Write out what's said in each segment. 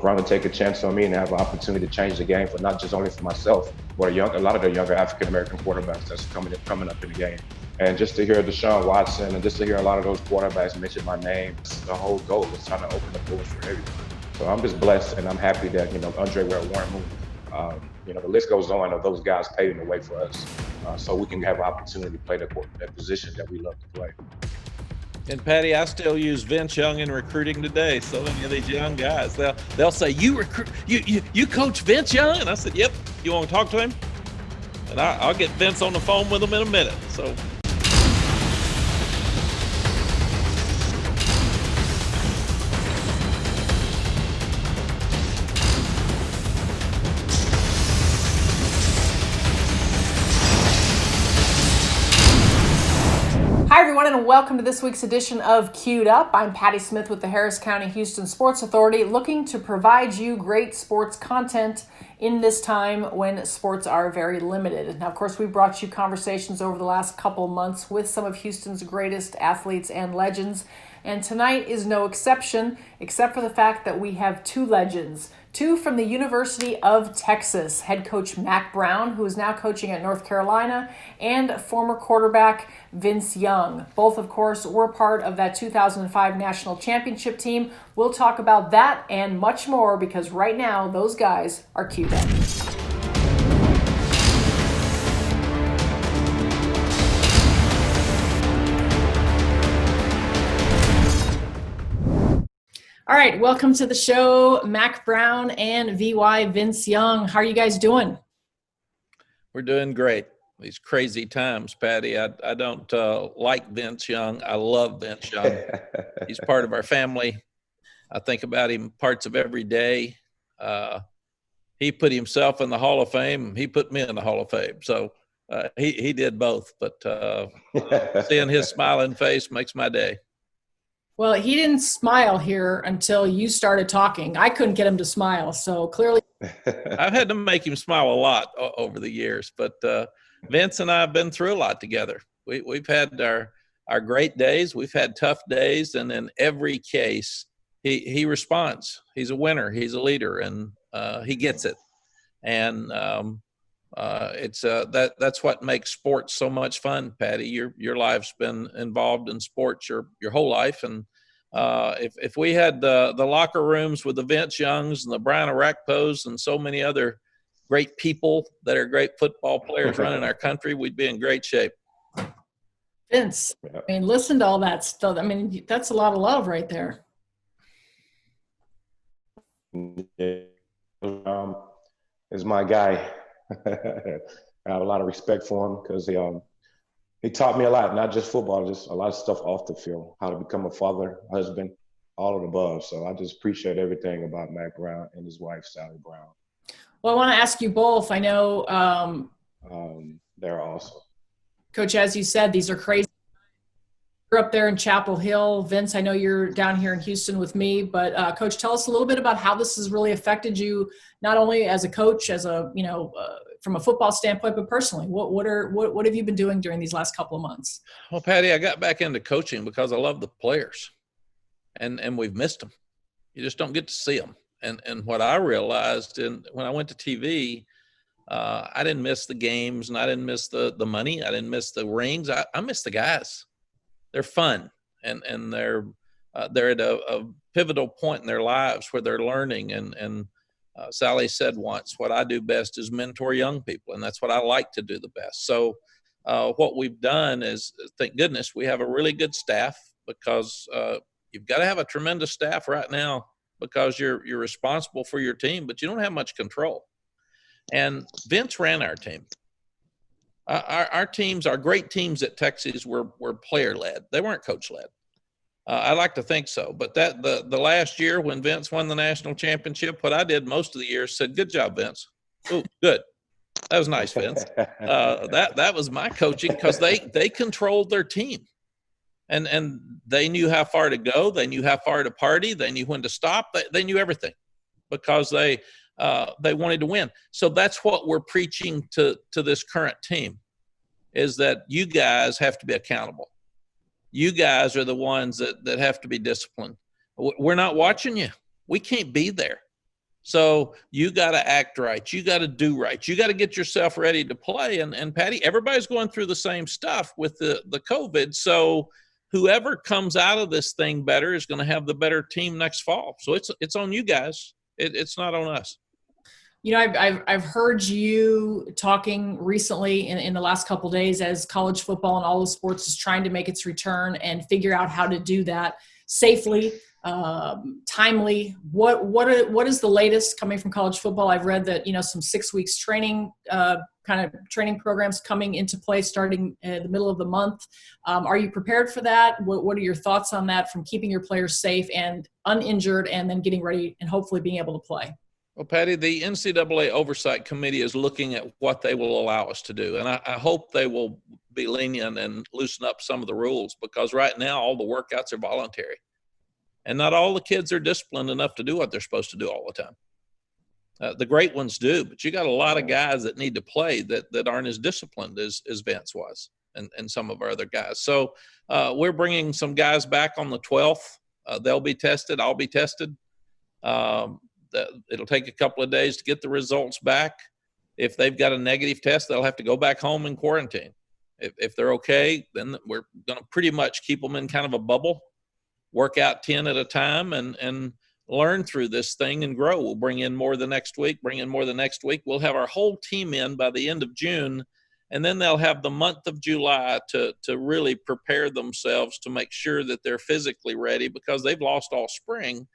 Brown to take a chance on me and have an opportunity to change the game for not just only for myself, but a lot of the younger African-American quarterbacks that's coming up in the game. And just to hear Deshaun Watson and just to hear a lot of those quarterbacks mention my name, the whole goal is trying to open the doors for everyone. So I'm just blessed and I'm happy that, Andre Ware, Warren Moon, the list goes on of those guys paving the way for us so we can have an opportunity to play that position that we love to play. And Patty, I still use Vince Young in recruiting today. So many of these young guys, they'll say, you coach Vince Young? And I said, yep. You want to talk to him? And I'll get Vince on the phone with him in a minute. So. Hi, everyone, and welcome to this week's edition of Queued Up. I'm Patty Smith with the Harris County Houston Sports Authority, looking to provide you great sports content in this time when sports are very limited. Now, of course, we brought you conversations over the last couple months with some of Houston's greatest athletes and legends, and tonight is no exception, except for the fact that we have two legends. Two from the University of Texas, head coach Mack Brown, who is now coaching at North Carolina, and former quarterback Vince Young. Both, of course, were part of that 2005 national championship team. We'll talk about that and much more because right now those guys are queued up. All right, welcome to the show, Mack Brown and VY Vince Young. How are you guys doing? We're doing great. These crazy times, Patty. I don't like Vince Young. I love Vince Young. He's part of our family. I think about him parts of every day. He put himself in the Hall of Fame. He put me in the Hall of Fame. So he did both. But seeing his smiling face makes my day. Well, he didn't smile here until you started talking. I couldn't get him to smile, so clearly. I've had to make him smile a lot over the years, but Vince and I have been through a lot together. We've had our great days. We've had tough days, and in every case, he responds. He's a winner. He's a leader, and he gets it. And that's what makes sports so much fun, Patty. Your life's been involved in sports your whole life, and if we had the locker rooms with the Vince Youngs and the Brian Arakpos and so many other great people that are great football players running our country, we'd be in great shape. Vince, I mean, listen to all that stuff. I mean, that's a lot of love right there. Is my guy. I have a lot of respect for him because he taught me a lot, not just football, just a lot of stuff off the field, how to become a father, husband, all of the above. So I just appreciate everything about Mack Brown and his wife, Sally Brown. Well, I want to ask you both. I know they're awesome. Coach, as you said, these are crazy. You're up there in Chapel Hill. Vince, I know you're down here in Houston with me, but Coach, tell us a little bit about how this has really affected you, not only as a coach, as a, from a football standpoint, but personally. What have you been doing during these last couple of months? Well, Patty, I got back into coaching because I love the players, and we've missed them. You just don't get to see them. And what I realized when I went to TV, I didn't miss the games, and I didn't miss the money. I didn't miss the rings. I missed the guys. They're fun, and they're at a pivotal point in their lives where they're learning. And Sally said once, what I do best is mentor young people, and that's what I like to do the best. So what we've done is, thank goodness, we have a really good staff because you've got to have a tremendous staff right now because you're responsible for your team, but you don't have much control. And Vince ran our team. Our teams, our great teams at Texas were player-led. They weren't coach-led. I like to think so. But the last year when Vince won the national championship, what I did most of the year said, good job, Vince. Oh, good. That was nice, Vince. That was my coaching because they controlled their team. And they knew how far to go. They knew how far to party. They knew when to stop. They knew everything because they wanted to win. So that's what we're preaching to this current team, is that you guys have to be accountable. You guys are the ones that have to be disciplined. We're not watching you. We can't be there. So you got to act right. You got to do right. You got to get yourself ready to play. And Patty, everybody's going through the same stuff with the COVID. So whoever comes out of this thing better is going to have the better team next fall. So it's on you guys. It's not on us. You know, I've heard you talking recently in the last couple of days as college football and all the sports is trying to make its return and figure out how to do that safely, timely. What is the latest coming from college football? I've read that, you know, some 6 weeks training, kind of training programs coming into play starting in the middle of the month. Are you prepared for that? What are your thoughts on that, from keeping your players safe and uninjured and then getting ready and hopefully being able to play? Well, Patty, the NCAA Oversight Committee is looking at what they will allow us to do. And I hope they will be lenient and loosen up some of the rules, because right now all the workouts are voluntary. And not all the kids are disciplined enough to do what they're supposed to do all the time. The great ones do, but you got a lot of guys that need to play that aren't as disciplined as Vince was and some of our other guys. So we're bringing some guys back on the 12th. They'll be tested. I'll be tested. It'll take a couple of days to get the results back. If they've got a negative test, they'll have to go back home and quarantine. If they're okay, then we're going to pretty much keep them in kind of a bubble, work out 10 at a time, and learn through this thing and grow. We'll bring in more the next week, We'll have our whole team in by the end of June, and then they'll have the month of July to really prepare themselves to make sure that they're physically ready, because they've lost all spring.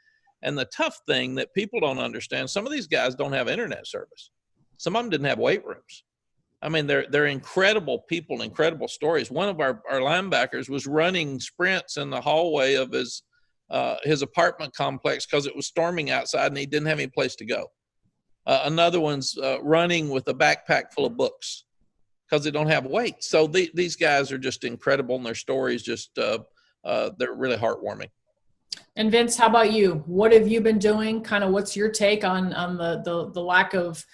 And the tough thing that people don't understand, some of these guys don't have internet service. Some of them didn't have weight rooms. I mean, they're incredible people and incredible stories. One of our linebackers was running sprints in the hallway of his apartment complex because it was storming outside and he didn't have any place to go. Another one's running with a backpack full of books because they don't have weight. So these guys are just incredible, and their stories just they're really heartwarming. And Vince, how about you? What have you been doing? Kind of what's your take on the lack of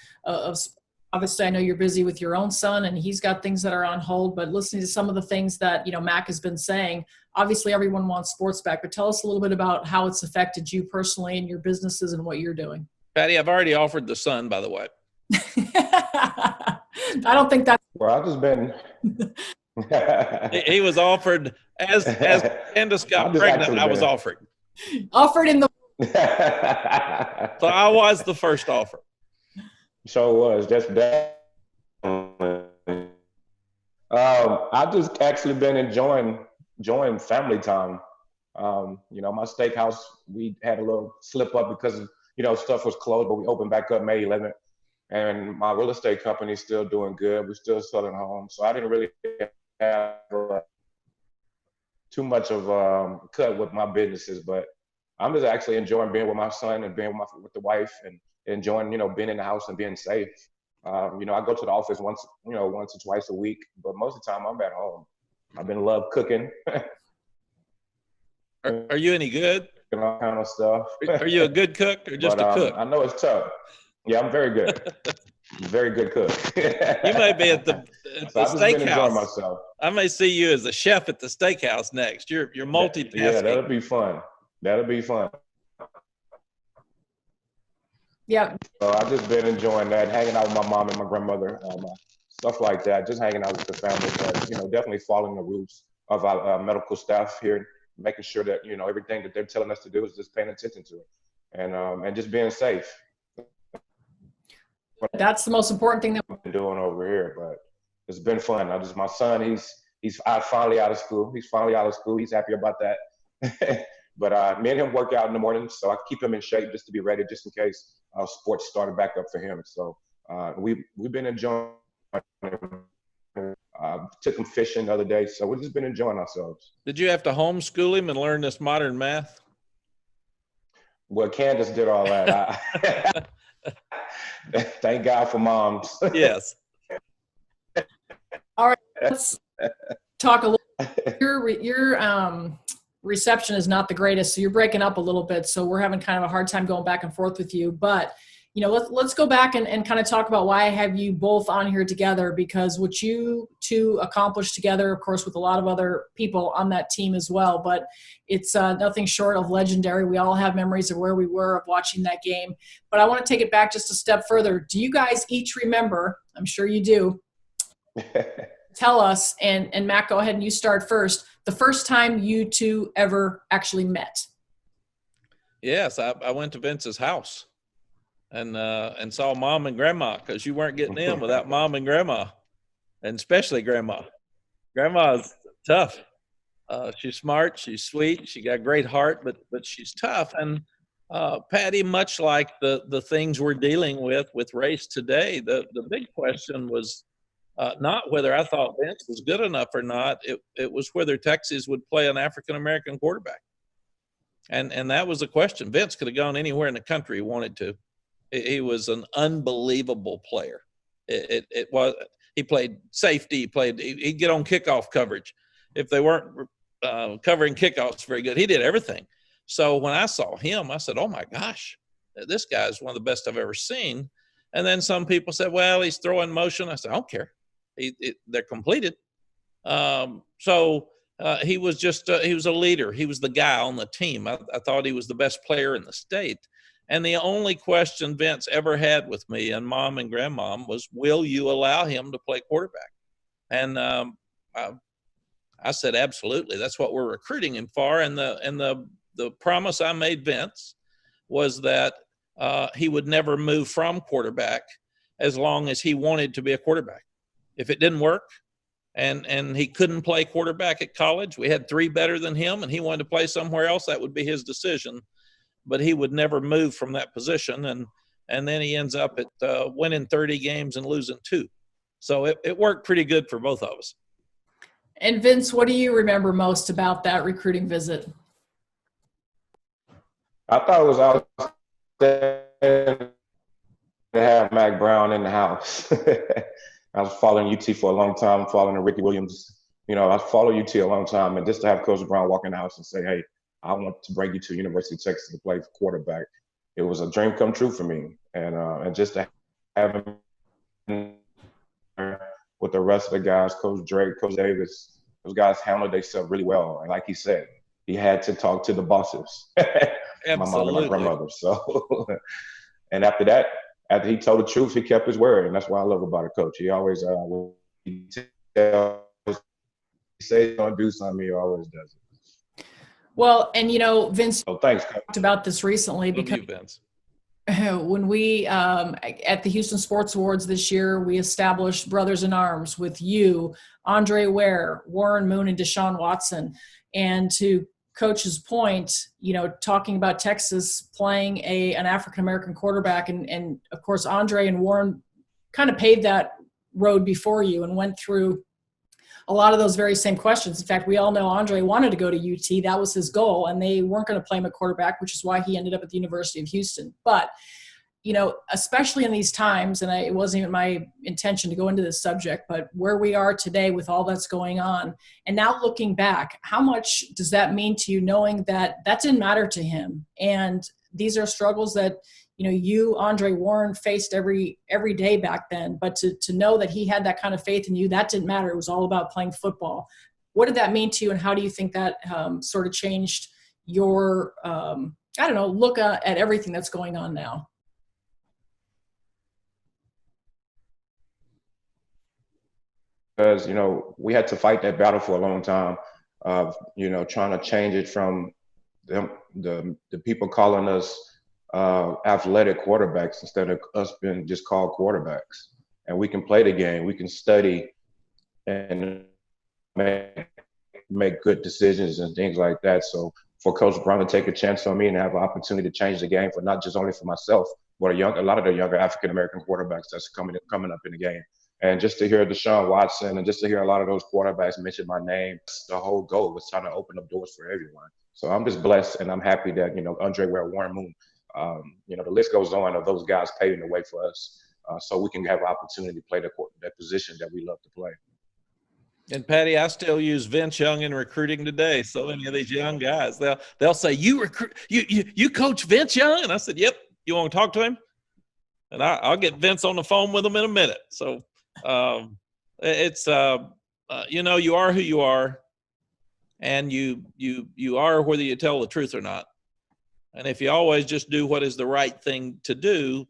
obviously, I know you're busy with your own son and he's got things that are on hold, but listening to some of the things that, you know, Mack has been saying, obviously everyone wants sports back, but tell us a little bit about how it's affected you personally and your businesses and what you're doing. Patty, I've already offered the son, by the way. I don't think that's. Well, I've just been. He was offered as Candace got pregnant. I was offered. Offered in the. So I was the first offer. So it was just that. I've just actually been enjoying family time. You know, my steakhouse, we had a little slip up because of, you know, stuff was closed, but we opened back up May 11th. And my real estate company's still doing good. We're still selling homes. So I didn't really have too much of cut with my businesses, but I'm just actually enjoying being with my son and being with the wife, and enjoying, you know, being in the house and being safe. You know, I go to the office once or twice a week, but most of the time I'm at home. I've been love cooking. Are you any good? And all kind of stuff. Are you a good cook or just a cook? I know it's tough. Yeah, I'm very good. Very good cook. You may be at the steakhouse. I may see you as a chef at the steakhouse next. You're multitasking. Yeah, that'll be fun. Yeah. So I've just been enjoying that, hanging out with my mom and my grandmother, stuff like that. Just hanging out with the family, but, you know, definitely following the rules of our medical staff here, making sure that, you know, everything that they're telling us to do is just paying attention to it, and just being safe. That's the most important thing that we've been doing over here. But it's been fun. My son, he's finally out of school. He's happy about that. But me and him work out in the morning, so I keep him in shape just to be ready, just in case sports started back up for him. So we've been enjoying. Took him fishing the other day, so we've just been enjoying ourselves. Did you have to homeschool him and learn this modern math? Well, Candace did all that. Thank God for moms. Yes. All right, let's talk a little. Your reception is not the greatest, so you're breaking up a little bit. So we're having kind of a hard time going back and forth with you. But let's go back and kind of talk about why I have you both on here together, because what you two accomplished together, of course, with a lot of other people on that team as well, but it's nothing short of legendary. We all have memories of where we were of watching that game. But I want to take it back just a step further. Do you guys each remember, I'm sure you do, tell us, and Matt, go ahead and you start first, the first time you two ever actually met? Yes, I went to Vince's house and saw Mom and Grandma, because you weren't getting in without Mom and Grandma, and especially Grandma. Grandma's tough. She's smart, she's sweet, she got a great heart, but she's tough. And Patty, much like the things we're dealing with race today, the big question was not whether I thought Vince was good enough or not. It was whether Texas would play an African-American quarterback. And that was the question. Vince could have gone anywhere in the country he wanted to. He was an unbelievable player. He played safety. He'd get on kickoff coverage. If they weren't covering kickoffs very good, he did everything. So when I saw him, I said, oh my gosh, this guy is one of the best I've ever seen. And then some people said, well, he's throwing motion. I said, I don't care. They're completed. He was just he was a leader. He was the guy on the team. I thought he was the best player in the state. And the only question Vince ever had with me and Mom and Grandmom was, will you allow him to play quarterback? And I said, absolutely. That's what we're recruiting him for. And the promise I made Vince was that he would never move from quarterback as long as he wanted to be a quarterback. If it didn't work and he couldn't play quarterback at college, we had 3 better than him, and he wanted to play somewhere else, that would be his decision. But he would never move from that position. And then he ends up at winning 30 games and losing 2. So it worked pretty good for both of us. And Vince, what do you remember most about that recruiting visit? I thought it was outstanding to have Mack Brown in the house. I was following UT for a long time, following Ricky Williams. I followed UT a long time, and just to have Coach Brown walk in the house and say, hey, I want to bring you to University of Texas to play quarterback, it was a dream come true for me. And just to have him with the rest of the guys, Coach Drake, Coach Davis, those guys handled themselves really well. And like he said, he had to talk to the bosses, my mom and my grandmother. So, and after that, after he told the truth, he kept his word, and that's what I love about a coach. He always, he says he's going to do something, he always does it. Well, and Vince thanks. Talked about this recently because Vince. When we at the Houston Sports Awards this year, we established Brothers in Arms with you, Andre Ware, Warren Moon, and Deshaun Watson. And to Coach's point, talking about Texas playing an African-American quarterback, and of course, Andre and Warren kind of paved that road before you and went through a lot of those very same questions. In fact, we all know Andre wanted to go to UT. That was his goal, and they weren't going to play him at quarterback, which is why he ended up at the University of Houston. But, especially in these times, and it wasn't even my intention to go into this subject, but where we are today with all that's going on, and now looking back, how much does that mean to you, knowing that didn't matter to him? And these are struggles that, you, Andre, Warren faced every day back then, but to know that he had that kind of faith in you, that didn't matter. It was all about playing football. What did that mean to you, and how do you think that sort of changed your, look at everything that's going on now? Because, we had to fight that battle for a long time of, trying to change it from the people calling us athletic quarterbacks instead of us being just called quarterbacks. And we can play the game, we can study and make good decisions and things like that. So for Coach Brown to take a chance on me and have an opportunity to change the game for not just only for myself, but a lot of the younger African-American quarterbacks that's coming up in the game. And just to hear Deshaun Watson and just to hear a lot of those quarterbacks mention my name, the whole goal was trying to open up doors for everyone. So I'm just blessed, and I'm happy that, Andre Ware, Warren Moon, the list goes on of those guys paving the way for us, so we can have an opportunity to play that position that we love to play. And Patty, I still use Vince Young in recruiting today. So many of these young guys, they'll say, you coach Vince Young? And I said, yep. You want to talk to him? And I'll get Vince on the phone with him in a minute. So it's you are who you are, and you are whether you tell the truth or not. And if you always just do what is the right thing to do,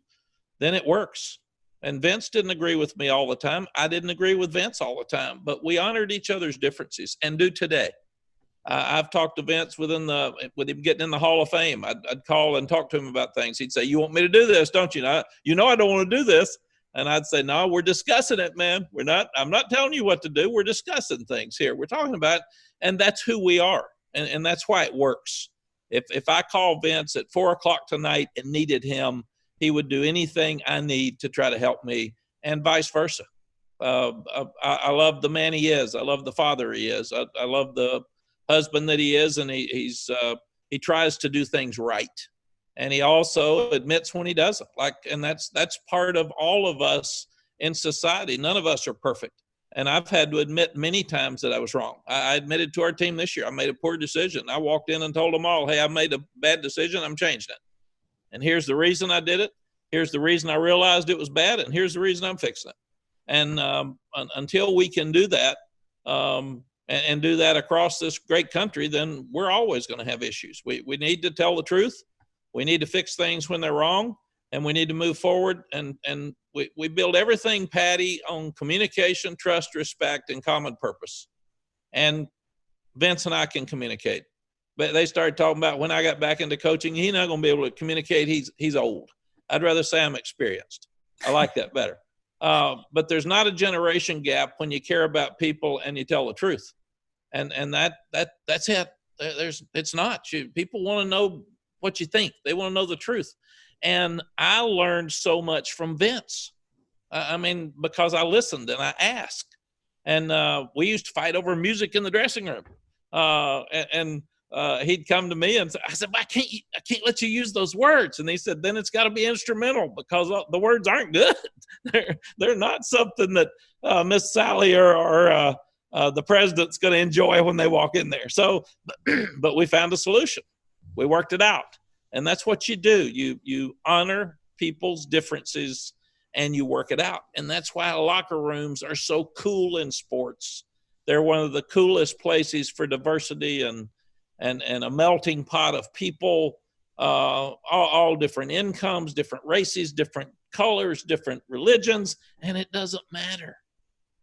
then it works. And Vince didn't agree with me all the time. I didn't agree with Vince all the time, but we honored each other's differences and do today. I've talked to Vince with him getting in the Hall of Fame. I'd call and talk to him about things. He'd say, "You want me to do this, don't you? I don't want to do this." And I'd say, "No, we're discussing it, man. I'm not telling you what to do. We're discussing things here. We're talking about it." And that's who we are. And that's why it works. If I call Vince at 4:00 tonight and needed him, he would do anything I need to try to help me, and vice versa. I love the man he is. I love the father he is. I love the husband that he is, and he tries to do things right, and he also admits when he doesn't. And that's part of all of us in society. None of us are perfect, and I've had to admit many times that I was wrong. I admitted to our team this year I made a poor decision. I walked in and told them all, "Hey, I made a bad decision. I'm changing it. And here's the reason I did it. Here's the reason I realized it was bad, and here's the reason I'm fixing it." And until we can do that, and do that across this great country, then we're always going to have issues. We need to tell the truth. We need to fix things when they're wrong, and we need to move forward. And we build everything, Patty, on communication, trust, respect, and common purpose. And Vince and I can communicate. But they started talking about when I got back into coaching, he's not going to be able to communicate. He's old. I'd rather say I'm experienced. I like that better. But there's not a generation gap when you care about people and you tell the truth. And that's it. It's not. People want to know what you think. They want to know the truth. And I learned so much from Vince. Because I listened and I asked. And we used to fight over music in the dressing room. He'd come to me and say, I said, "I can't let you use those words." And he said, "Then it's got to be instrumental because the words aren't good. They're not something that Miss Sally or the president's going to enjoy when they walk in there." So, but we found a solution. We worked it out. And that's what you do. You honor people's differences and you work it out. And that's why locker rooms are so cool in sports. They're one of the coolest places for diversity and a melting pot of people, all different incomes, different races, different colors, different religions, and it doesn't matter.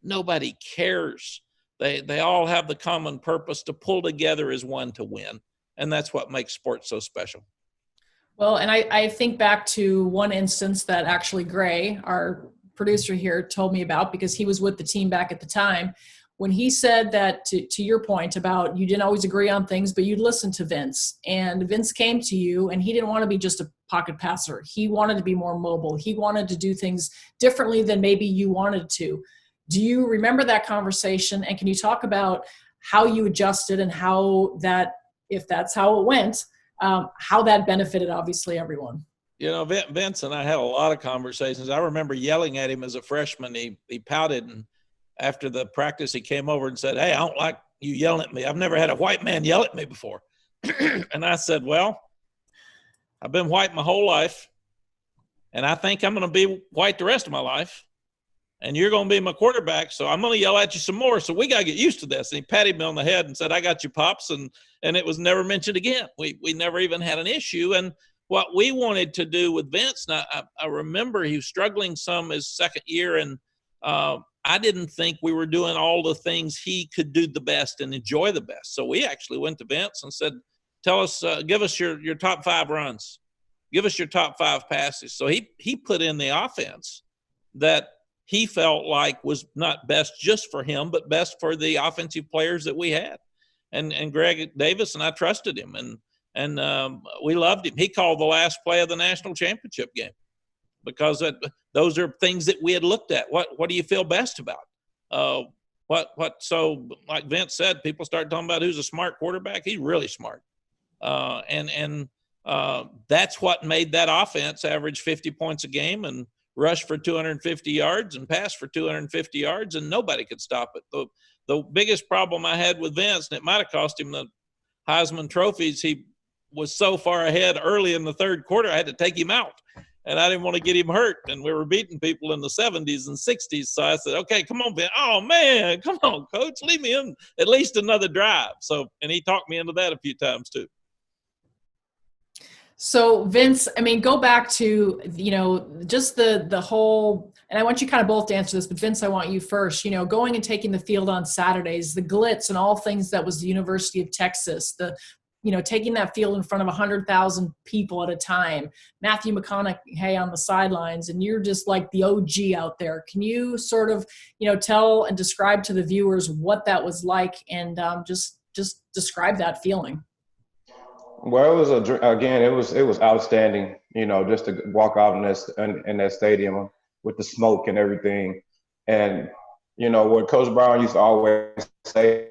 Nobody cares. They all have the common purpose to pull together as one to win, and that's what makes sports so special. Well, and I think back to one instance that actually Gray, our producer here, told me about because he was with the team back at the time. When he said that, to your point about you didn't always agree on things, but you'd listen to Vince. And Vince came to you, and he didn't want to be just a pocket passer. He wanted to be more mobile. He wanted to do things differently than maybe you wanted to. Do you remember that conversation? And can you talk about how you adjusted and how that, if that's how it went, how that benefited, obviously, everyone? Vince and I had a lot of conversations. I remember yelling at him as a freshman. He pouted, and after the practice, he came over and said, "Hey, I don't like you yelling at me. I've never had a white man yell at me before." And I said, "Well, I've been white my whole life, and I think I'm going to be white the rest of my life. And you're going to be my quarterback, so I'm going to yell at you some more. So we got to get used to this." And he patted me on the head and said, "I got you, Pops." And it was never mentioned again. We never even had an issue. And what we wanted to do with Vince, and I remember he was struggling some his second year, and I didn't think we were doing all the things he could do the best and enjoy the best. So we actually went to Vince and said, "Tell us, give us your top 5 runs. Give us your top 5 passes." So he put in the offense that he felt like was not best just for him, but best for the offensive players that we had. And Greg Davis and I trusted him, and we loved him. He called the last play of the national championship game because those are things that we had looked at. What do you feel best about? So like Vince said, people start talking about who's a smart quarterback. He's really smart. And that's what made that offense average 50 points a game and rush for 250 yards and pass for 250 yards, and nobody could stop it. The biggest problem I had with Vince, and it might have cost him the Heisman trophies, he was so far ahead early in the third quarter, I had to take him out. and I didn't want to get him hurt. And we were beating people in the 70s and 60s. So I said, okay, come on, Ben. Oh, man, come on, Coach. Leave me in at least another drive. So, and he talked me into that a few times too. So Vince, I mean, go back to, just the whole, and I want you kind of both to answer this, but Vince, I want you first, going and taking the field on Saturdays, the glitz and all things that was the University of Texas, taking that field in front of 100,000 people at a time, Matthew McConaughey on the sidelines, and you're just like the OG out there. Can you sort of, tell and describe to the viewers what that was like, and just describe that feeling? Well, it was it was outstanding, just to walk out in that stadium with the smoke and everything. And, what Coach Brown used to always say,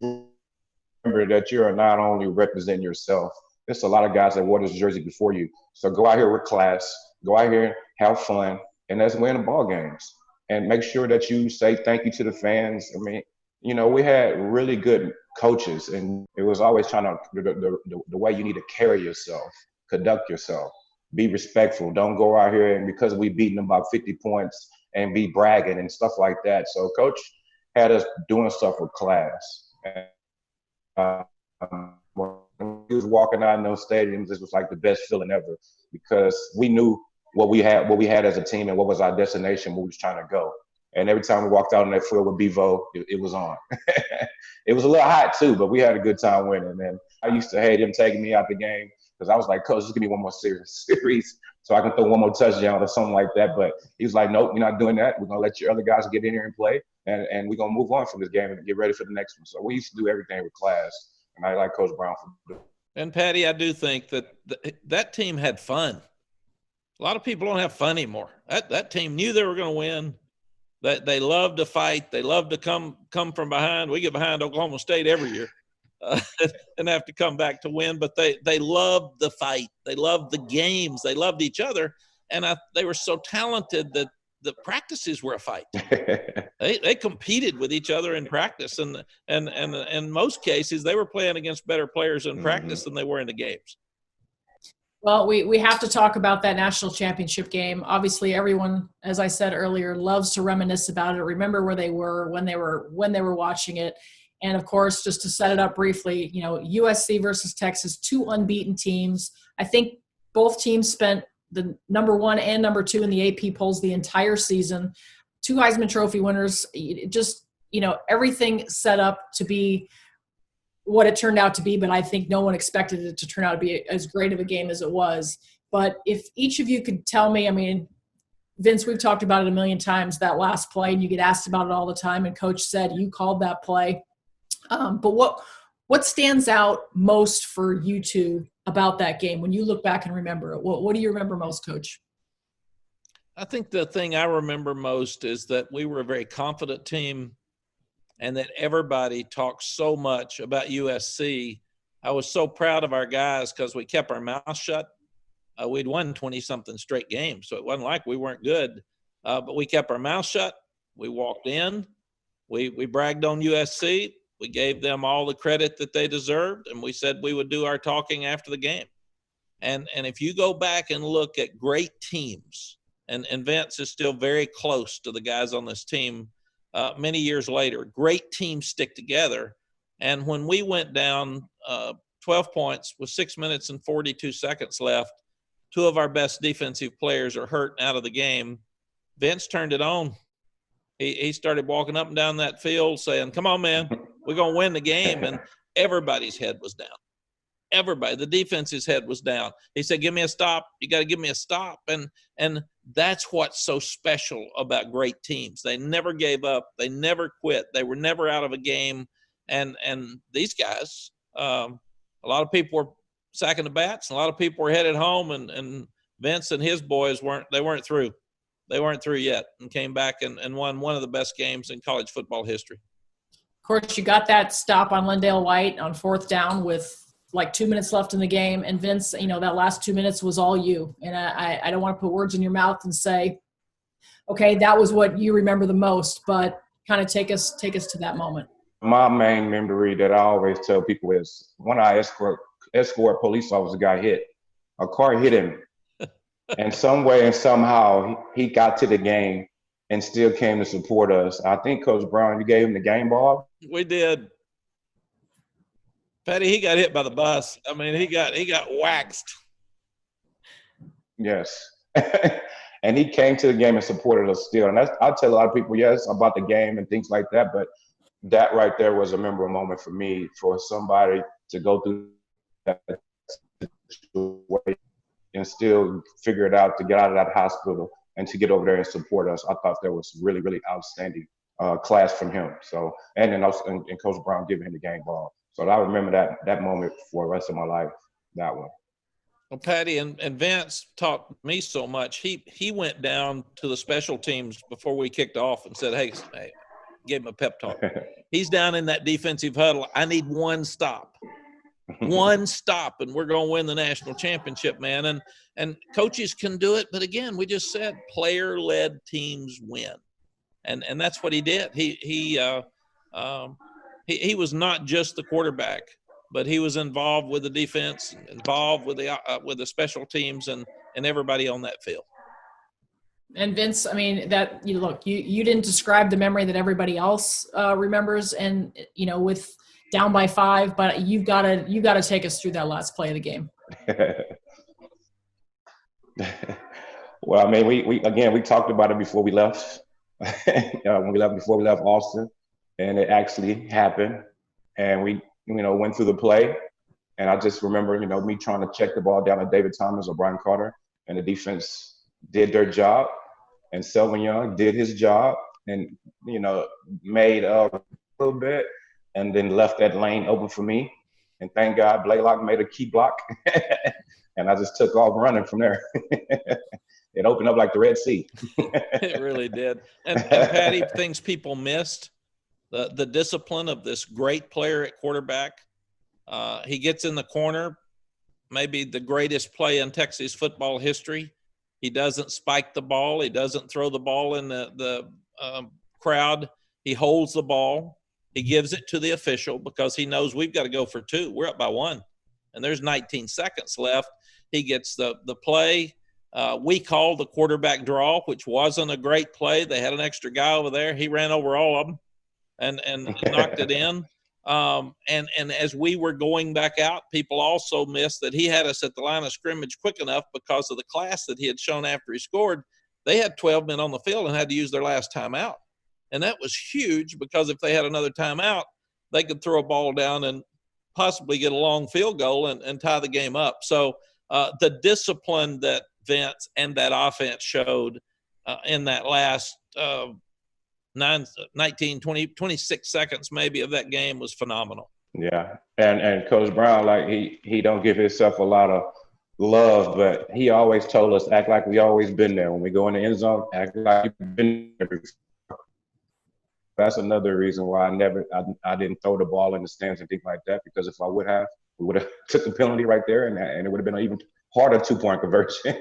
remember that you are not only representing yourself. There's a lot of guys that wore this jersey before you. So go out here with class, go out here, have fun, and let's win the ball games. And make sure that you say thank you to the fans. I mean, we had really good coaches, and it was always trying to the way you need to carry yourself, conduct yourself, be respectful. Don't go out here and because we beating them by 50 points and be bragging and stuff like that. So Coach had us doing stuff with class. And, when he was walking out in those stadiums, this was like the best feeling ever because we knew what we had as a team and what was our destination, where we was trying to go. And every time we walked out on that field with Bevo, it was on. It was a little hot too, but we had a good time winning. And I used to hate him taking me out the game because I was like, Coach, just give me one more series so I can throw one more touchdown or something like that. But he was like, nope, you're not doing that. We're going to let your other guys get in here and play, and we're going to move on from this game and get ready for the next one. So we used to do everything with class, and I like Coach Brown for doing it. And Patty, I do think that team had fun. A lot of people don't have fun anymore. That team knew they were going to win. That they love to fight. They love to come from behind. We get behind Oklahoma State every year and have to come back to win. But they loved the fight. They loved the games. They loved each other. And they were so talented that the practices were a fight. They competed with each other in practice. And in most cases, they were playing against better players in practice than they were in the games. Well, we have to talk about that national championship game. Obviously, everyone, as I said earlier, loves to reminisce about it, remember where they were when they were watching it. And of course, just to set it up briefly, USC versus Texas, two unbeaten teams. I think both teams spent the number 1 and number 2 in the AP polls the entire season. Two Heisman Trophy winners. Just, everything set up to be what it turned out to be, but I think no one expected it to turn out to be as great of a game as it was. But if each of you could tell me, I mean, Vince, we've talked about it a million times, that last play, and you get asked about it all the time, and Coach said you called that play. But what stands out most for you two about that game when you look back and remember it? What do you remember most, Coach? I think the thing I remember most is that we were a very confident team, and that everybody talked so much about USC. I was so proud of our guys because we kept our mouth shut. We'd won 20-something straight games, so it wasn't like we weren't good. But we kept our mouth shut. We walked in. We bragged on USC. We gave them all the credit that they deserved, and we said we would do our talking after the game. And if you go back and look at great teams, and Vince is still very close to the guys on this team, many years later, great teams stick together. And when we went down 12 points with 6 minutes and 42 seconds left, two of our best defensive players are hurt and out of the game. Vince turned it on. He started walking up and down that field saying, come on, man, we're going to win the game. And everybody's head was down. Everybody, the defense's head was down. He said, give me a stop. You got to give me a stop. And that's what's so special about great teams. They never gave up. They never quit. They were never out of a game. And these guys, a lot of people were sacking the bats. A lot of people were headed home. And Vince and his boys weren't through. They weren't through yet, and came back and won one of the best games in college football history. Of course, you got that stop on Lendale White on 4th down with like 2 minutes left in the game. And Vince, that last 2 minutes was all you. And I don't want to put words in your mouth and say, okay, that was what you remember the most, but kind of take us to that moment. My main memory that I always tell people is when I escort police officer got hit. A car hit him And some way and somehow he got to the game and still came to support us. I think Coach Brown, you gave him the game ball. We did. Patty, he got hit by the bus. I mean, he got waxed. Yes. And he came to the game and supported us still. And I tell a lot of people, yes, about the game and things like that, but that right there was a memorable moment for me, for somebody to go through that situation and still figure it out to get out of that hospital and to get over there and support us. I thought that was really, really outstanding class from him. So, and then also, and Coach Brown giving him the game ball. So I remember that moment for the rest of my life, that one. Well, Patty and Vince taught me so much. He went down to the special teams before we kicked off and said, hey, gave him a pep talk. He's down in that defensive huddle. I need one stop. One stop, and we're going to win the national championship, man. And coaches can do it, but again, we just said player-led teams win, and that's what he did. He was not just the quarterback, but he was involved with the defense, involved with the special teams, and everybody on that field. And Vince, I mean, that you didn't describe the memory that everybody else remembers, and with down by 5, but you've got to take us through that last play of the game. Well, I mean, we talked about it before we left. Before we left Austin, and it actually happened, and we went through the play, and I just remember me trying to check the ball down to David Thomas or Brian Carter, and the defense did their job, and Selvin Young did his job, and made a little bit, and then left that lane open for me, and thank God Blaylock made a key block, and I just took off running from there. It opened up like the Red Sea. It really did. And Patty, things people missed, the discipline of this great player at quarterback. He gets in the corner, maybe the greatest play in Texas football history. He doesn't spike the ball. He doesn't throw the ball in the crowd. He holds the ball. He gives it to the official because he knows we've got to go for 2. We're up by 1, and there's 19 seconds left. He gets the play. We called the quarterback draw, which wasn't a great play. They had an extra guy over there. He ran over all of them and knocked it in. And as we were going back out, people also missed that he had us at the line of scrimmage quick enough because of the class that he had shown after he scored. They had 12 men on the field and had to use their last timeout. And that was huge because if they had another timeout, they could throw a ball down and possibly get a long field goal and tie the game up. So the discipline that Vince and that offense showed in that last 19, 20, 26 seconds maybe of that game was phenomenal. Yeah, and Coach Brown, like he don't give himself a lot of love, but he always told us, act like we always been there. When we go in the end zone, act like you've been there before. That's another reason why I didn't throw the ball in the stands and things like that, because if I would have, we would have took the penalty right there, and it would have been an even harder 2-point conversion.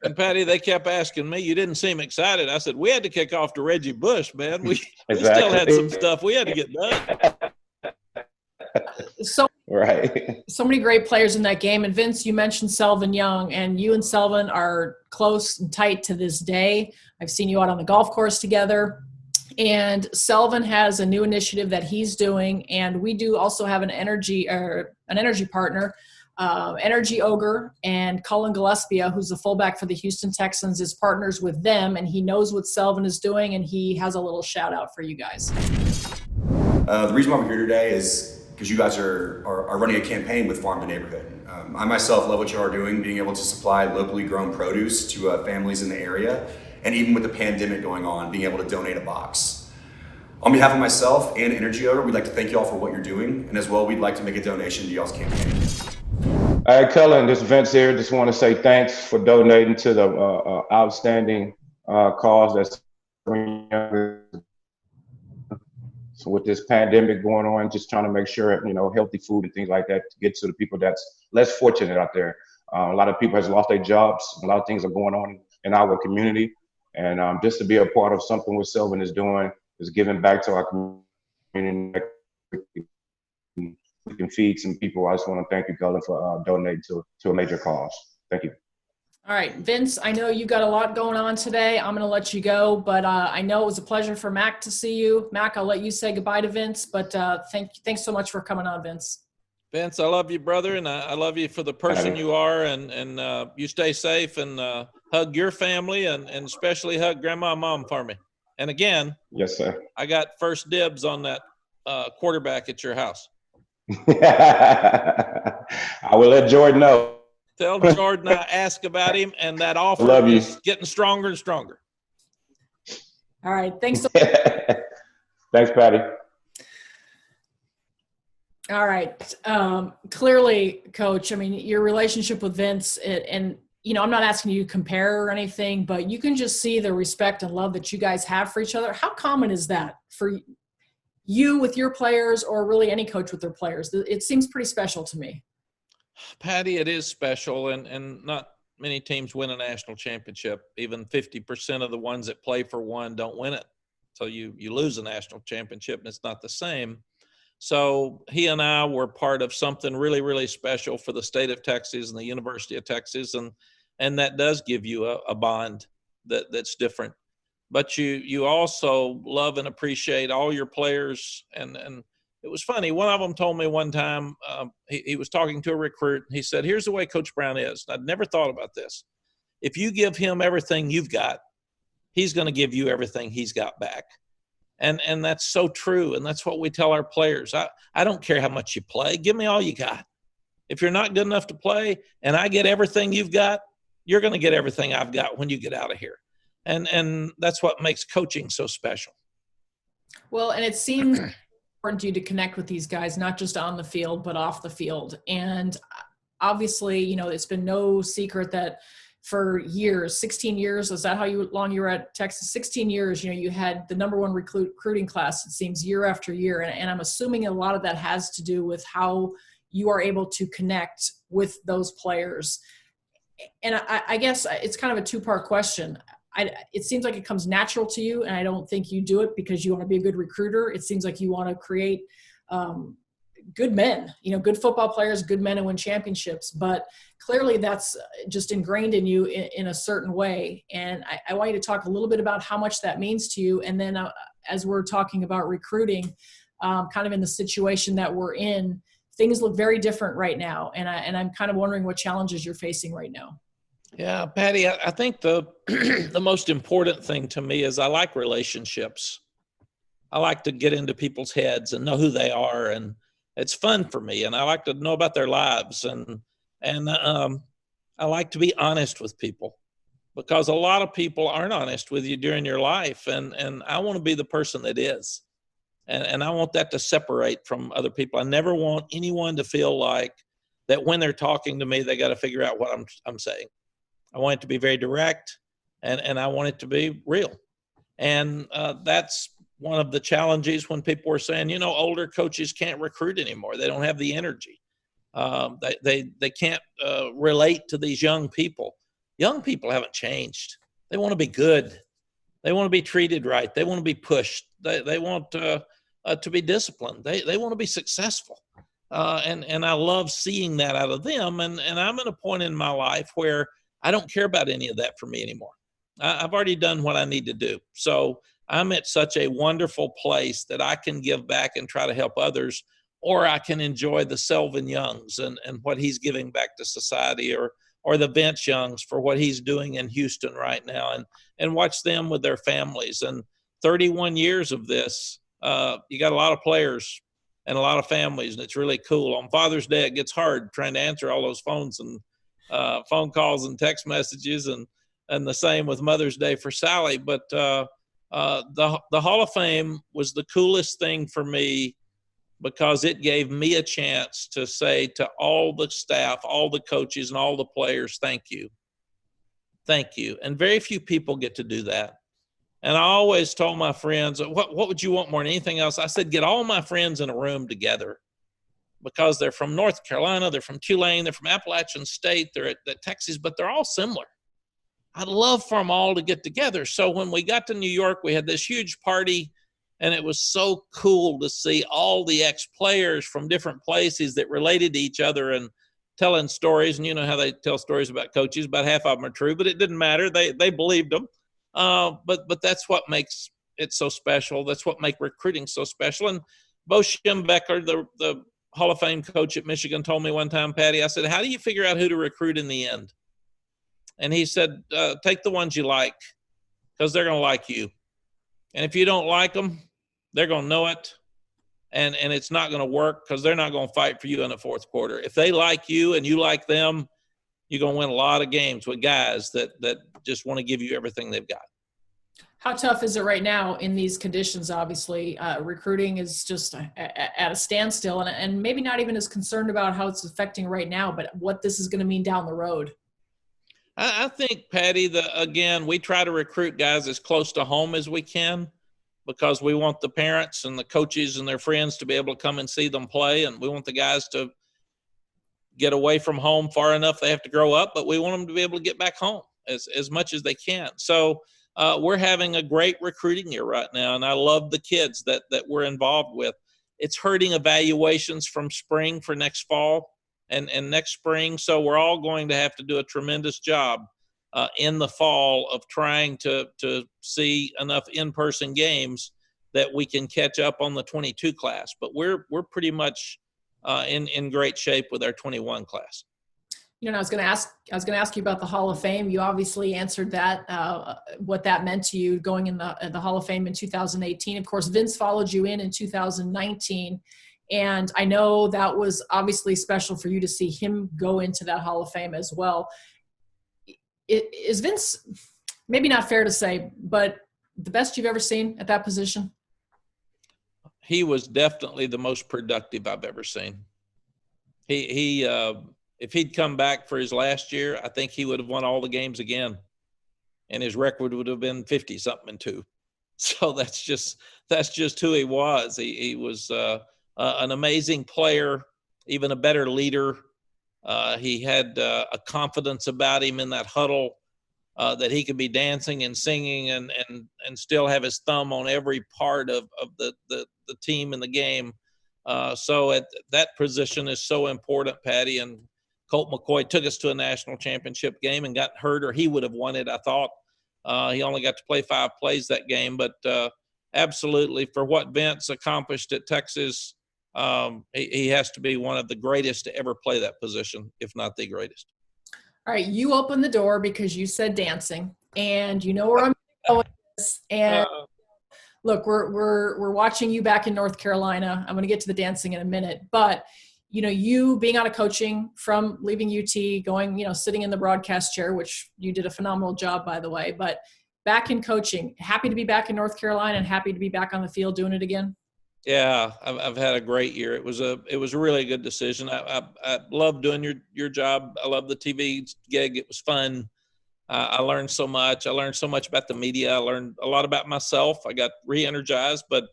And Patty, they kept asking me, you didn't seem excited. I said, we had to kick off to Reggie Bush, man. We still had some stuff we had to get done. So many great players in that game. And Vince, you mentioned Selvin Young, and you and Selvin are close and tight to this day. I've seen you out on the golf course together. And Selvin has a new initiative that he's doing, and we do also have an energy partner, Energy Ogre, and Cullen Gillespie, who's the fullback for the Houston Texans, is partners with them, and he knows what Selvin is doing, and he has a little shout out for you guys. The reason why we're here today is because you guys are running a campaign with Farm to Neighborhood. I myself love what you are doing, being able to supply locally grown produce to families in the area. And even with the pandemic going on, being able to donate a box. On behalf of myself and Energy Ogre, we'd like to thank you all for what you're doing. And as well, we'd like to make a donation to y'all's campaign. All right, Cullen, this is Vince here. Just want to say thanks for donating to the outstanding cause that's so with this pandemic going on, just trying to make sure, healthy food and things like that to get to the people that's less fortunate out there. A lot of people has lost their jobs. A lot of things are going on in our community. And just to be a part of something what Selvin is doing is giving back to our community. We can feed some people. I just want to thank you, Cullen, for donating to a major cause. Thank you. All right, Vince, I know you got a lot going on today. I'm going to let you go, but I know it was a pleasure for Mack to see you. Mack, I'll let you say goodbye to Vince, but thanks so much for coming on, Vince. Vince, I love you, brother, and I love you for the person you are, and you stay safe and hug your family, and especially hug Grandma and Mom for me. And again, Yes, sir. I got first dibs on that quarterback at your house. I will let Jordan know. Tell Jordan I asked about him, and that offer Love you. is getting stronger and stronger. All right, thanks so Thanks, Patty. All right. Clearly, Coach, I mean, your relationship with Vince, and I'm not asking you to compare or anything, but you can just see the respect and love that you guys have for each other. How common is that for you with your players, or really any coach with their players? It seems pretty special to me. Patty, it is special, and not many teams win a national championship. Even 50% of the ones that play for one don't win it. So you lose a national championship, and it's not the same. So he and I were part of something really, really special for the state of Texas and the University of Texas, and that does give you a bond that's different. But you also love and appreciate all your players, and it was funny. One of them told me one time, he was talking to a recruit. He said, here's the way Coach Brown is. I'd never thought about this. If you give him everything you've got, he's going to give you everything he's got back. And that's so true. And that's what we tell our players. I don't care how much you play. Give me all you got. If you're not good enough to play and I get everything you've got, you're going to get everything I've got when you get out of here. And that's what makes coaching so special. Well, and it seems important to you to connect with these guys, not just on the field, but off the field. And obviously, it's been no secret that for years, 16 years, is that how long you were at Texas? 16 years, you had the number one recruiting class, it seems, year after year. And I'm assuming a lot of that has to do with how you are able to connect with those players. And I guess it's kind of a two-part question. It seems like it comes natural to you, and I don't think you do it because you want to be a good recruiter. It seems like you want to create good men, good football players, good men and win championships. But clearly that's just ingrained in you in a certain way. And I want you to talk a little bit about how much that means to you. And then as we're talking about recruiting, kind of in the situation that we're in, things look very different right now. And I'm kind of wondering what challenges you're facing right now. Yeah, Patty, I think the the most important thing to me is I like relationships. I like to get into people's heads and know who they are, and it's fun for me. And I like to know about their lives, and I like to be honest with people, because a lot of people aren't honest with you during your life, and I want to be the person that is, and I want that to separate from other people. I never want anyone to feel like that when they're talking to me, they got to figure out what I'm saying. I want it to be very direct, and I want it to be real. And that's one of the challenges when people were saying, older coaches can't recruit anymore. They don't have the energy. They can't relate to these young people. Young people haven't changed. They want to be good. They want to be treated right. They want to be pushed. They want to be disciplined. They want to be successful. And I love seeing that out of them. And I'm at a point in my life where I don't care about any of that for me anymore. I've already done what I need to do. So I'm at such a wonderful place that I can give back and try to help others, or I can enjoy the Selvin Youngs and what he's giving back to society, or the Vince Youngs for what he's doing in Houston right now, and watch them with their families. And 31 years of this, you got a lot of players and a lot of families, and it's really cool. On Father's Day, it gets hard trying to answer all those phones and phone calls and text messages, and the same with Mother's Day for Sally. But the Hall of Fame was the coolest thing for me, because it gave me a chance to say to all the staff, all the coaches, and all the players, thank you. Thank you. And very few people get to do that. And I always told my friends, what would you want more than anything else? I said, get all my friends in a room together, because they're from North Carolina, they're from Tulane, they're from Appalachian State, they're at Texas, but they're all similar. I'd love for them all to get together. So when we got to New York, we had this huge party, and it was so cool to see all the ex-players from different places that related to each other. And telling stories, and you know how they tell stories about coaches. About half of them are true, but it didn't matter. They believed them. But that's what makes it so special. That's what makes recruiting so special. And Bo Schembechler, the Hall of Fame coach at Michigan, told me one time, Patty, I said, how do you figure out who to recruit in the end? And he said, take the ones you like, because they're going to like you. And if you don't like them, they're going to know it. And it's not going to work, because they're not going to fight for you in the fourth quarter. If they like you and you like them, you're going to win a lot of games with guys that just want to give you everything they've got. How tough is it right now in these conditions? Obviously, recruiting is just at a standstill, and maybe not even as concerned about how it's affecting right now, but what this is going to mean down the road. I think, Patty, again, we try to recruit guys as close to home as we can, because we want the parents and the coaches and their friends to be able to come and see them play, and we want the guys to get away from home far enough they have to grow up, but we want them to be able to get back home as much as they can. So we're having a great recruiting year right now, and I love the kids that we're involved with. It's hurting evaluations from spring for next fall and next spring, so we're all going to have to do a tremendous job in the fall of trying to see enough in-person games that we can catch up on the 22 class. But we're pretty much in great shape with our 21 class. You know, I was going to ask you about the Hall of Fame. You obviously answered that, what that meant to you going in the Hall of Fame in 2018. Of course, Vince followed you in 2019. And I know that was obviously special for you to see him go into that Hall of Fame as well. Is Vince, maybe not fair to say, but the best you've ever seen at that position? He was definitely the most productive I've ever seen. He if he'd come back for his last year, I think he would have won all the games again, and his record would have been 50-something and 2. So that's just who he was. He was an amazing player, even a better leader. He had a confidence about him in that huddle that he could be dancing and singing and still have his thumb on every part of the team in the game. So that position is so important, Patty. And Colt McCoy took us to a national championship game and got hurt, or he would have won it, I thought. He only got to play 5 plays that game. But absolutely, for what Vince accomplished at Texas, he has to be one of the greatest to ever play that position, if not the greatest. All right, you opened the door because you said dancing, and you know where I'm going with this. And look, we're watching you back in North Carolina. I'm going to get to the dancing in a minute, but you know, you being out of coaching from leaving UT, going, you know, sitting in the broadcast chair, which you did a phenomenal job, by the way, but back in coaching, happy to be back in North Carolina and happy to be back on the field doing it again. Yeah, I've had a great year. It was a really good decision. I love doing your job. I love the TV gig. It was fun. I learned so much. I learned so much about the media. I learned a lot about myself. I got re-energized. But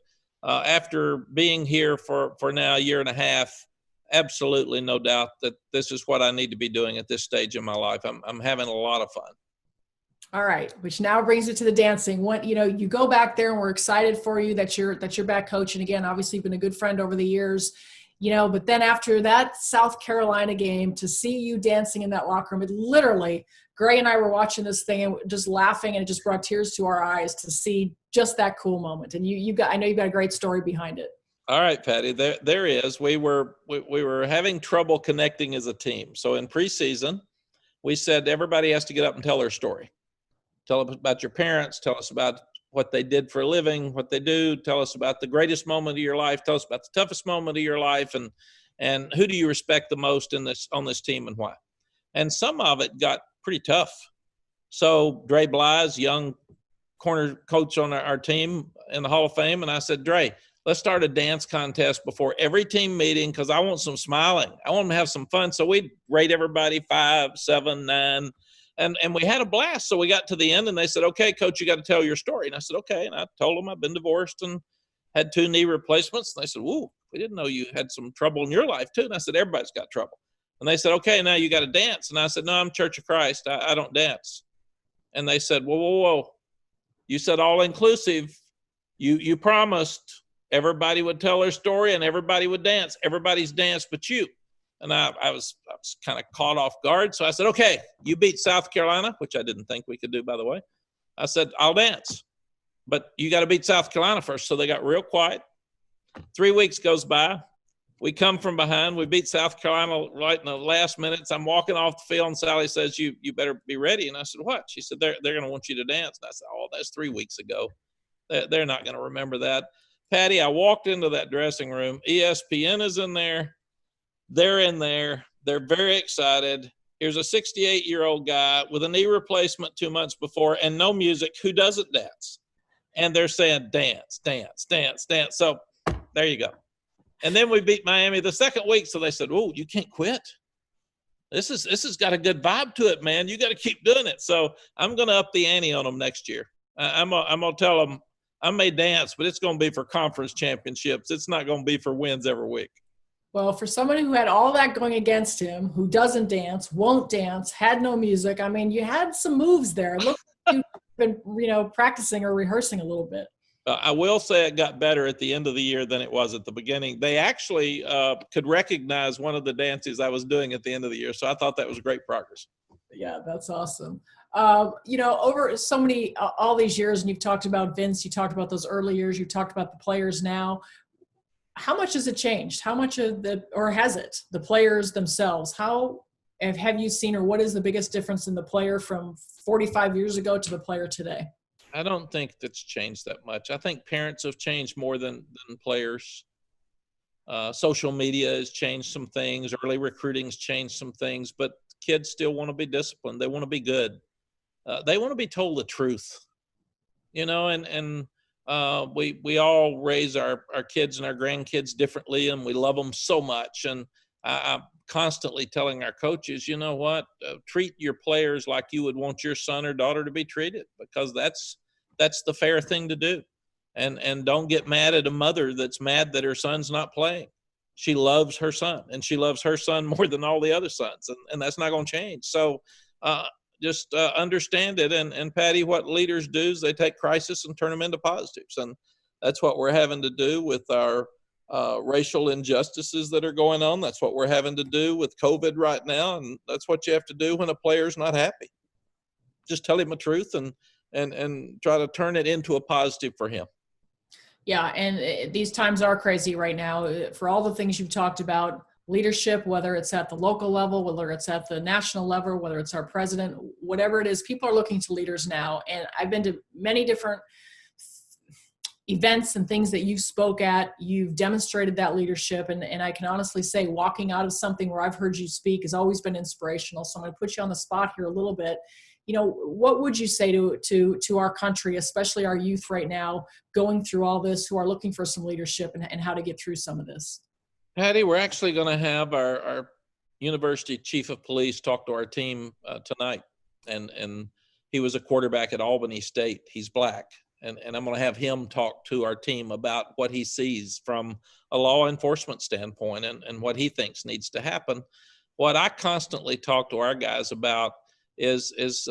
after being here for now a year and a half, absolutely no doubt that this is what I need to be doing at this stage in my life. I'm having a lot of fun. All right, which now brings it to the dancing. What, you know, you go back there and we're excited for you that you're back coaching again. Obviously, you've been a good friend over the years, you know, but then after that South Carolina game, to see you dancing in that locker room, it literally, Gray and I were watching this thing and just laughing, and it just brought tears to our eyes to see just that cool moment. And I know you've got a great story behind it. All right, Patty, there is. We were having trouble connecting as a team. So in preseason, we said everybody has to get up and tell their story. Tell us about your parents. Tell us about what they did for a living, what they do. Tell us about the greatest moment of your life. Tell us about the toughest moment of your life, and who do you respect the most on this team and why. And some of it got pretty tough. So Dre Bly's young corner coach on our team in the Hall of Fame, and I said, Dre, let's start a dance contest before every team meeting because I want some smiling. I want them to have some fun. So we'd rate everybody 5, 7, 9. And we had a blast. So we got to the end and they said, okay, coach, you got to tell your story. And I said, okay. And I told them I've been divorced and had 2 knee replacements. And they said, whoa, we didn't know you had some trouble in your life too. And I said, everybody's got trouble. And they said, okay, now you got to dance. And I said, no, I'm Church of Christ. I don't dance. And they said, whoa. You said all inclusive. You promised everybody would tell their story and everybody would dance. Everybody's danced but you. And I was kind of caught off guard. So I said, okay, you beat South Carolina, which I didn't think we could do, by the way. I said, I'll dance, but you got to beat South Carolina first. So they got real quiet. 3 weeks goes by. We come from behind. We beat South Carolina right in the last minutes. I'm walking off the field, and Sally says, you better be ready. And I said, what? She said, they're going to want you to dance. And I said, oh, that's 3 weeks ago. They're not going to remember that. Patty, I walked into that dressing room. ESPN is in there. They're in there. They're very excited. Here's a 68-year-old guy with a knee replacement 2 months before and no music who doesn't dance. And they're saying, dance, dance, dance, dance. So there you go. And then we beat Miami the second week. So they said, oh, you can't quit. This has got a good vibe to it, man. You got to keep doing it. So I'm going to up the ante on them next year. I'm going to tell them I may dance, but it's going to be for conference championships. It's not going to be for wins every week. Well, for somebody who had all that going against him, who doesn't dance, won't dance, had no music, I mean, you had some moves there. Look, you've been, practicing or rehearsing a little bit. I will say it got better at the end of the year than it was at the beginning. They actually could recognize one of the dances I was doing at the end of the year. So I thought that was great progress. Yeah, that's awesome. Over so many, all these years, and you've talked about Vince, you talked about those early years, you've talked about the players now. How much has it changed? How much has it, the players themselves? How have you seen, or what is the biggest difference in the player from 45 years ago to the player today? I don't think that's changed that much. I think parents have changed more than players. Social media has changed some things. Early recruiting's changed some things, but kids still want to be disciplined. They want to be good. They want to be told the truth, and we all raise our kids and our grandkids differently, and we love them so much. And I'm constantly telling our coaches, you know what, treat your players like you would want your son or daughter to be treated, because that's the fair thing to do. And don't get mad at a mother that's mad that her son's not playing. She loves her son, and she loves her son more than all the other sons, and that's not going to change. So just understand it. And Patty, what leaders do is they take crisis and turn them into positives. And that's what we're having to do with our racial injustices that are going on. That's what we're having to do with COVID right now. And that's what you have to do when a player's not happy. Just tell him the truth and try to turn it into a positive for him. Yeah, and these times are crazy right now. For all the things you've talked about, leadership, whether it's at the local level, whether it's at the national level, whether it's our president, whatever it is, people are looking to leaders now. And I've been to many different events and things that you've spoke at. You've demonstrated that leadership. And I can honestly say walking out of something where I've heard you speak has always been inspirational. So I'm going to put you on the spot here a little bit. What would you say to our country, especially our youth right now, going through all this, who are looking for some leadership and how to get through some of this? Patty, we're actually going to have our university chief of police talk to our team tonight. And he was a quarterback at Albany State. He's black. And I'm going to have him talk to our team about what he sees from a law enforcement standpoint and what he thinks needs to happen. What I constantly talk to our guys about is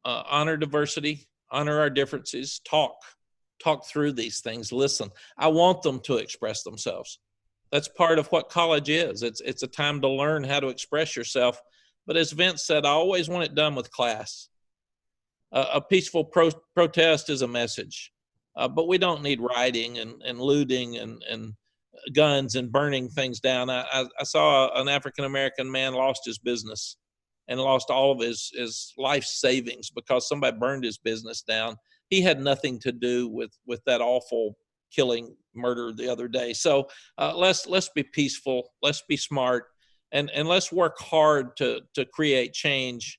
honor diversity, honor our differences, talk through these things, listen. I want them to express themselves. That's part of what college is. It's a time to learn how to express yourself. But as Vince said, I always want it done with class. A peaceful protest is a message, but we don't need rioting and looting and guns and burning things down. I saw an African-American man lost his business and lost all of his life savings because somebody burned his business down. He had nothing to do with that awful killing murder the other day. So let's be peaceful, let's be smart, and let's work hard to create change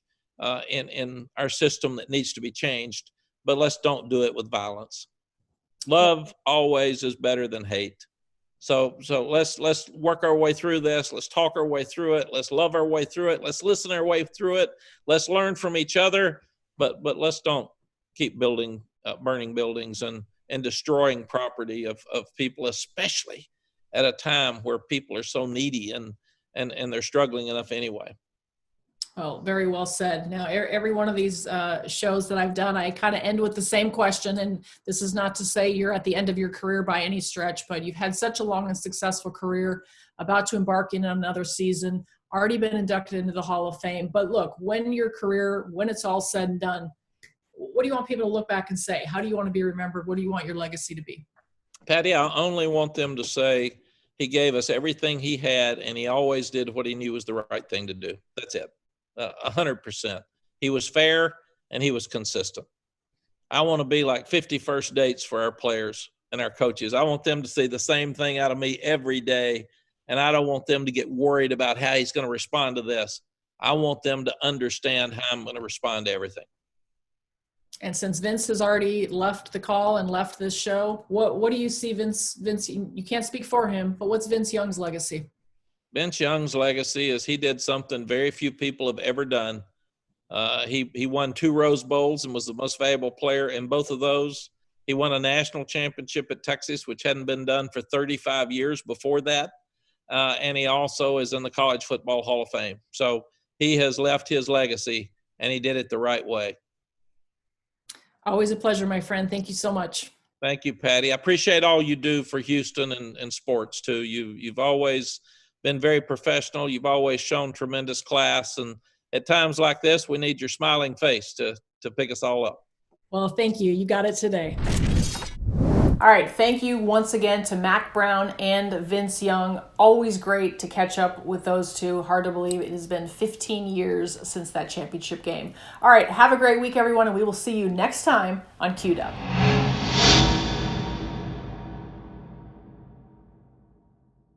in our system that needs to be changed, but let's don't do it with violence. Love always is better than hate. So let's work our way through this. Let's talk our way through it. Let's love our way through it. Let's listen our way through it. Let's learn from each other, but let's don't keep burning buildings and destroying property of people, especially at a time where people are so needy and they're struggling enough anyway. Well, very well said. Now, every one of these shows that I've done, I kind of end with the same question. And this is not to say you're at the end of your career by any stretch, but you've had such a long and successful career, about to embark in another season, already been inducted into the Hall of Fame. But look, when it's all said and done, what do you want people to look back and say? How do you want to be remembered? What do you want your legacy to be? Patty, I only want them to say he gave us everything he had, and he always did what he knew was the right thing to do. That's it. 100%. He was fair and he was consistent. I want to be like 50 first dates for our players and our coaches. I want them to see the same thing out of me every day. And I don't want them to get worried about how he's going to respond to this. I want them to understand how I'm going to respond to everything. And since Vince has already left the call and left this show, what do you see Vince, you can't speak for him, but what's Vince Young's legacy? Vince Young's legacy is he did something very few people have ever done. He won 2 Rose Bowls and was the most valuable player in both of those. He won a national championship at Texas, which hadn't been done for 35 years before that. And he also is in the College Football Hall of Fame. So he has left his legacy, and he did it the right way. Always a pleasure, my friend. Thank you so much. Thank you, Patty. I appreciate all you do for Houston and sports, too. You've always been very professional. You've always shown tremendous class. And at times like this, we need your smiling face to pick us all up. Well, thank you. You got it today. All right. Thank you once again to Mack Brown and Vince Young. Always great to catch up with those two. Hard to believe it has been 15 years since that championship game. All right. Have a great week, everyone, and we will see you next time on Queued Up.